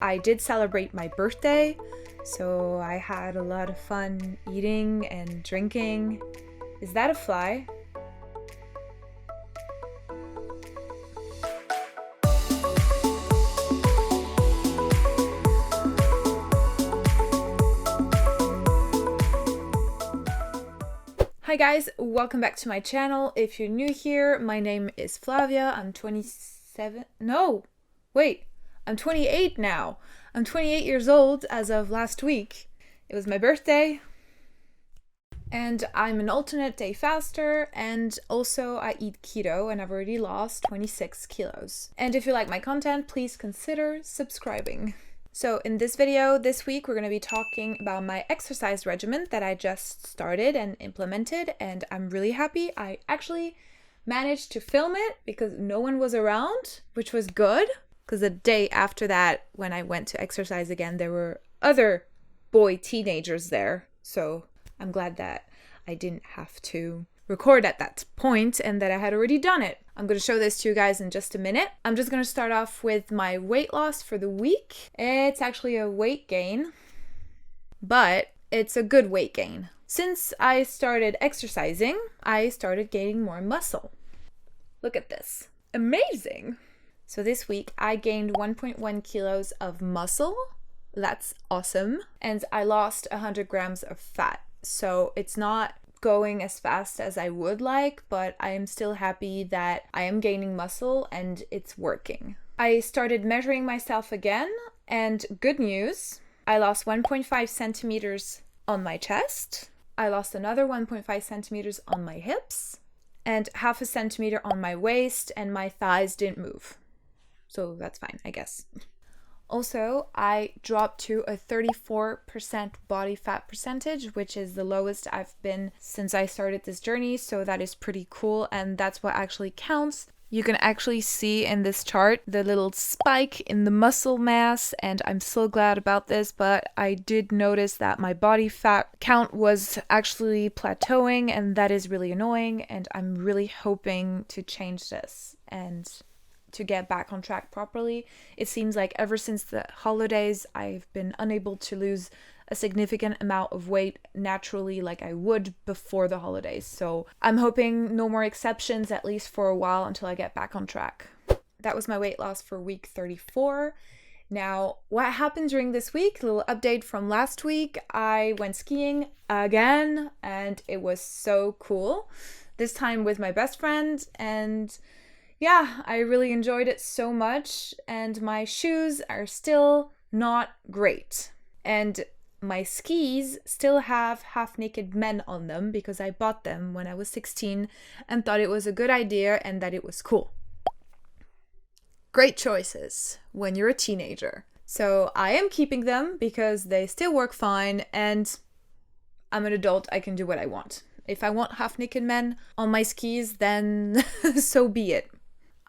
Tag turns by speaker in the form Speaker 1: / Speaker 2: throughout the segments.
Speaker 1: I did celebrate my birthday, so I had a lot of fun eating and drinking. Is that a fly? Hi guys, welcome back to my channel. If you're new here, my name is Flavia. I'm 27. No, wait. I'm 28 now. I'm 28 years old as of last week. It was my birthday. And I'm an alternate day faster, and also I eat keto, and I've already lost 26 kilos. And if you like my content, please consider subscribing. So in this video this week, we're going to be talking about my exercise regimen that I just started and implemented, and I'm really happy. I actually managed to film it because no one was around, which was good. Because the day after that, when I went to exercise again, there were other boy teenagers there. So I'm glad that I didn't have to record at that point and that I had already done it. I'm going to show this to you guys in just a minute. I'm just going to start off with my weight loss for the week. It's actually a weight gain, but it's a good weight gain. Since I started exercising, I started gaining more muscle. Look at this. Amazing! So this week I gained 1.1 kilos of muscle. That's awesome. And I lost 100 grams of fat. So it's not going as fast as I would like, but I am still happy that I am gaining muscle and it's working. I started measuring myself again, and good news, I lost 1.5 centimeters on my chest. I lost another 1.5 centimeters on my hips and half a centimeter on my waist, and my thighs didn't move. So that's fine, I guess. Also, I dropped to a 34% body fat percentage, which is the lowest I've been since I started this journey. So that is pretty cool, and that's what actually counts. You can actually see in this chart the little spike in the muscle mass, and I'm so glad about this, but I did notice that my body fat count was actually plateauing, and that is really annoying, and I'm really hoping to change this and to get back on track properly. It seems like ever since the holidays, I've been unable to lose a significant amount of weight naturally like I would before the holidays. So I'm hoping no more exceptions, at least for a while, until I get back on track. That was my weight loss for week 34. Now, what happened during this week? A little update from last week. I went skiing again, and it was so cool. This time with my best friend, and yeah, I really enjoyed it so much, and my shoes are still not great. And my skis still have half-naked men on them because I bought them when I was 16 and thought it was a good idea and that it was cool. Great choices when you're a teenager. So I am keeping them because they still work fine, and I'm an adult, I can do what I want. If I want half-naked men on my skis, then so be it.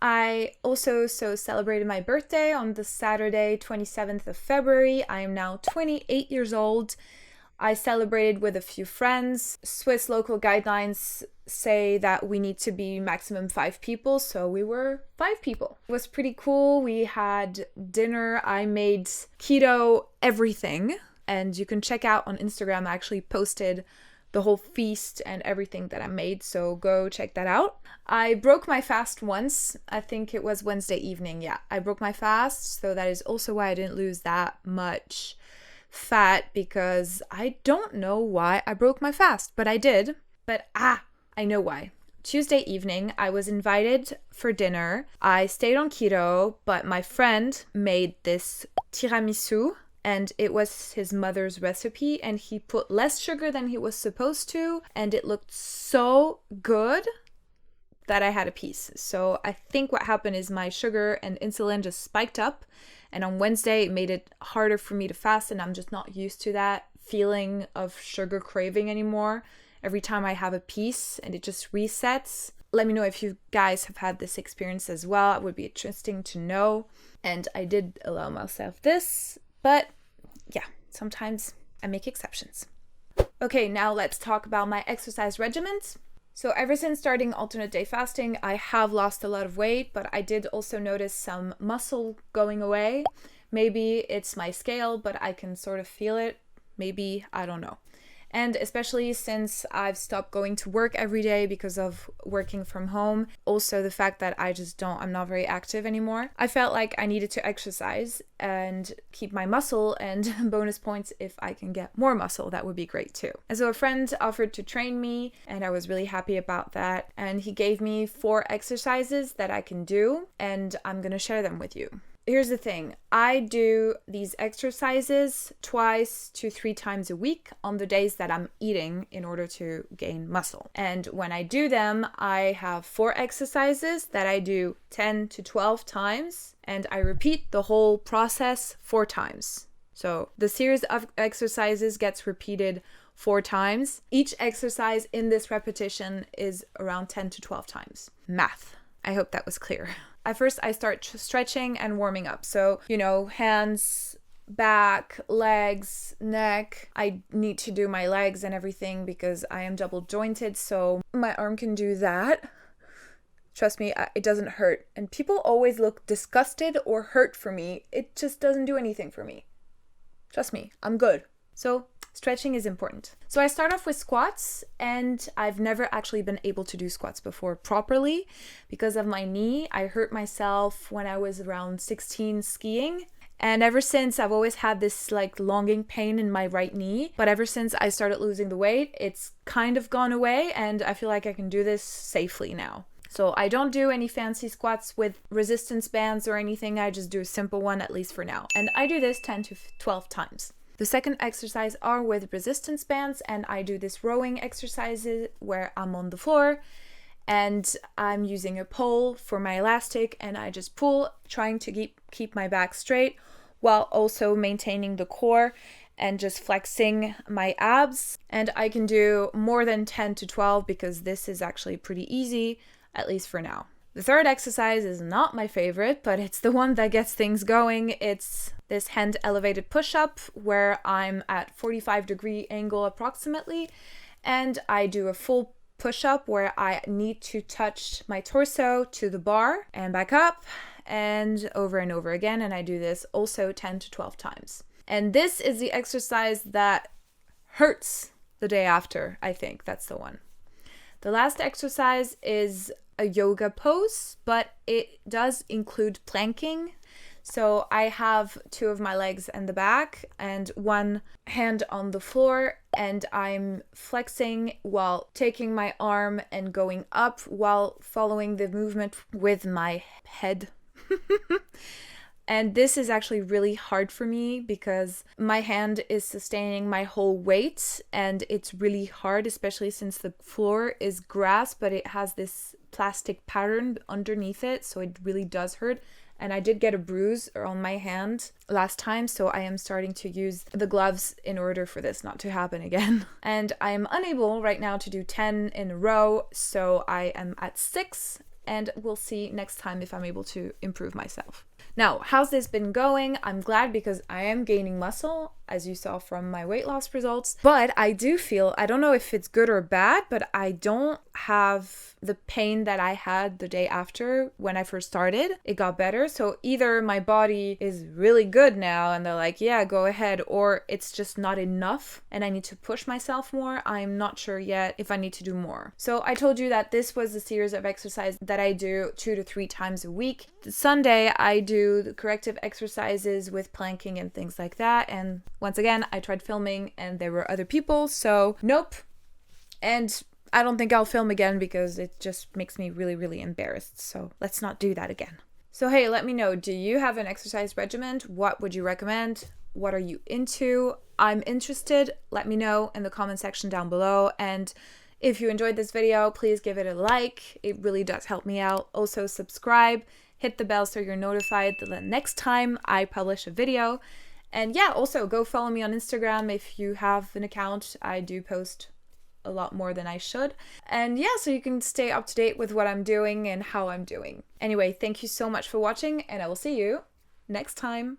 Speaker 1: I also celebrated my birthday on the Saturday, 27th of February. I am now 28 years old. I celebrated with a few friends. Swiss local guidelines say that we need to be maximum 5 people, so we were 5 people. It was pretty cool. We had dinner. I made keto everything, and you can check out on Instagram. I actually posted the whole feast and everything that I made, so go check that out. I broke my fast once. I think it was Wednesday evening. Yeah, I broke my fast, so that is also why I didn't lose that much fat, because I don't know why I broke my fast, but I did. But I know why. Tuesday evening, I was invited for dinner. I stayed on keto, but my friend made this tiramisu, and it was his mother's recipe, and he put less sugar than he was supposed to, and it looked so good that I had a piece. So I think what happened is my sugar and insulin just spiked up, and on Wednesday it made it harder for me to fast, and I'm just not used to that feeling of sugar craving anymore every time I have a piece, and it just resets. Let me know if you guys have had this experience as well. It would be interesting to know. And I did allow myself this, but yeah, sometimes I make exceptions. Okay, now let's talk about my exercise regimens. So ever since starting alternate day fasting, I have lost a lot of weight, but I did also notice some muscle going away. Maybe it's my scale, but I can sort of feel it. Maybe, I don't know. And especially since I've stopped going to work every day because of working from home. Also the fact that I'm not very active anymore. I felt like I needed to exercise and keep my muscle, and bonus points if I can get more muscle, that would be great too. And so a friend offered to train me, and I was really happy about that. And he gave me 4 exercises that I can do, and I'm gonna share them with you. Here's the thing, I do these exercises 2 to 3 times a week on the days that I'm eating in order to gain muscle. And when I do them, I have 4 exercises that I do 10 to 12 times, and I repeat the whole process 4 times. So the series of exercises gets repeated 4 times. Each exercise in this repetition is around 10 to 12 times. Math. I hope that was clear. At first, I start stretching and warming up. So, hands, back, legs, neck. I need to do my legs and everything because I am double jointed. So my arm can do that. Trust me, it doesn't hurt. And people always look disgusted or hurt for me. It just doesn't do anything for me. Trust me, I'm good. So stretching is important. So I start off with squats, and I've never actually been able to do squats before properly because of my knee. I hurt myself when I was around 16 skiing. And ever since, I've always had this longing pain in my right knee. But ever since I started losing the weight, it's kind of gone away, and I feel like I can do this safely now. So I don't do any fancy squats with resistance bands or anything. I just do a simple one, at least for now. And I do this 10 to 12 times. The second exercise are with resistance bands, and I do this rowing exercises where I'm on the floor and I'm using a pole for my elastic, and I just pull, trying to keep my back straight while also maintaining the core and just flexing my abs. And I can do more than 10 to 12 because this is actually pretty easy, at least for now. The third exercise is not my favorite, but it's the one that gets things going. It's this hand elevated push-up where I'm at 45-degree angle approximately, and I do a full push-up where I need to touch my torso to the bar and back up and over again, and I do this also 10 to 12 times. And this is the exercise that hurts the day after, I think. That's the one. The last exercise is a yoga pose, but it does include planking. So I have 2 of my legs in the back and 1 hand on the floor, and I'm flexing while taking my arm and going up while following the movement with my head. And this is actually really hard for me because my hand is sustaining my whole weight, and it's really hard, especially since the floor is grass, but it has this plastic pattern underneath it, so it really does hurt. And I did get a bruise on my hand last time, so I am starting to use the gloves in order for this not to happen again. And I am unable right now to do 10 in a row, so I am at 6, and we'll see next time if I'm able to improve myself. Now, how's this been going? I'm glad because I am gaining muscle, as you saw from my weight loss results. But I do feel, I don't know if it's good or bad, but I don't have the pain that I had the day after when I first started. It got better. So either my body is really good now and they're like, yeah, go ahead, or it's just not enough and I need to push myself more. I'm not sure yet if I need to do more. So I told you that this was a series of exercise that I do 2 to 3 times a week. Sunday, I do the corrective exercises with planking and things like that. And once again, I tried filming and there were other people, so nope. And I don't think I'll film again because it just makes me really, really embarrassed. So let's not do that again. So hey, let me know, do you have an exercise regimen? What would you recommend? What are you into? I'm interested. Let me know in the comment section down below. And if you enjoyed this video, please give it a like. It really does help me out. Also subscribe, hit the bell so you're notified the next time I publish a video. And yeah, also go follow me on Instagram if you have an account. I do post a lot more than I should. And yeah, so you can stay up to date with what I'm doing and how I'm doing. Anyway, thank you so much for watching, and I will see you next time.